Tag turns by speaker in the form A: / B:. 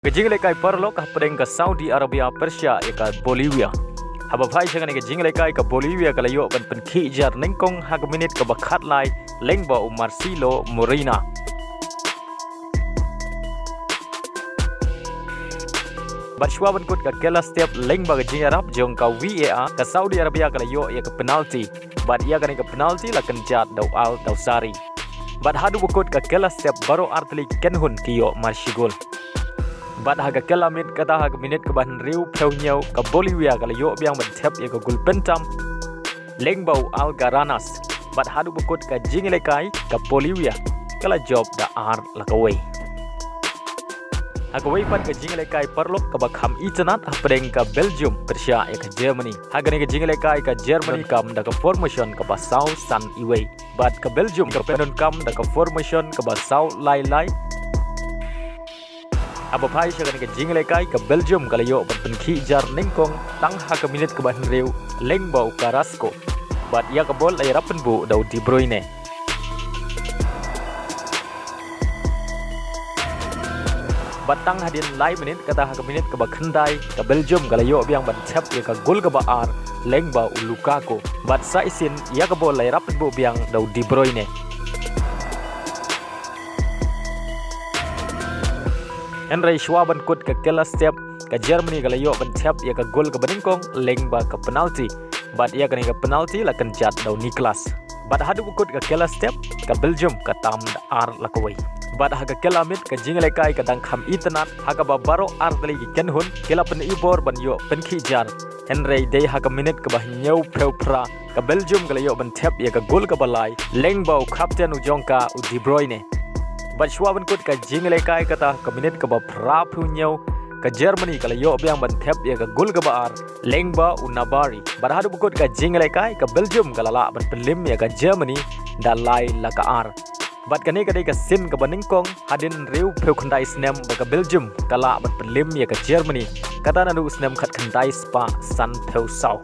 A: Kejingle kai perlok pedeng ke Saudi Arabia, Persia ke Bolivia. Haba phai changan ke jingle kai ke Bolivia ke layo pen khijar nengkong hag minit ke bakhat lai lengba Marcelo Morena. Batshwa benkut ke kela step lengba ke jingarap jong ka VAR ke Saudi Arabia ke layo ke penalti. Bat ia kan ke penalti la kenjat dau al dau sari. Bat hadu bekut ke kela step baru artli kenhun kiyo marshigol. Bat haga kela mit kata haga minit ke bahan riu peunyo ke Bolivia ke layo biang bentep ya ke gul pentam lengbau Algaranas. Bat hadu bekut ke jingle kai ke Bolivia kala job da ar lakawai. Hagawai pan ke jingle kai perlok ke bakham itanat hapedeng ke Belgium, Persia ke Germany. Hagani ke jingle kai ke Germany kam da ke formation ke basau san iway. Bat ke Belgium ke penun kam da ke formation ke basau lai lai. Aba phai shagani ke jingle kai ke Belgium kalayo pen khijar ningkong tang ha ke minit ke bahan riu lengbau Carrasco. Bat ia ke bol ay rapen bu dau De Bruyne. Batang hadin lai minit kata hak minit ke bakhendai ke Belgium kalayo biang ban chap ya ke gol ke baar lengba Lukaku. Bat saisin ia ke bol lai rapen bu biang dau De Bruyne. Henry Schwaben kut ke kela step ke Germany kalayo ban chap ya ke gol ke beningkong lengba ke penalti. Bat ia ke penalti la kenjat dau Niklas. Bat hadu kut ke kela step ke Belgium ke tam ar lakawai. Bat haga kela mit ke jingle kai ke dang kham itanat haga babaro ardli ki kenhun kela pen ibor ban yo pen khijar Henry day haga minit ke bah nyau pra ke Belgium ke yo ban tep ya ke gol ke balai lengbau kapten ujongka De Bruyne. Bat shwa ban kut ke jingle kai kata ke minit ke ba pra phu nyau ke Germany ke yo biang ban tep ya ke gol ke baar lengba Nabari. Bat hadu kut ke jingle kai ke Belgium ke lala ban pelim ya ke Germany dalai la ka ar. Bat kani kadai ke sin ke beningkong hadin riu peu khandai snem ke Belgium kala bat pelim ya ke Germany kata nanu snem khat khandai spa san peu sau.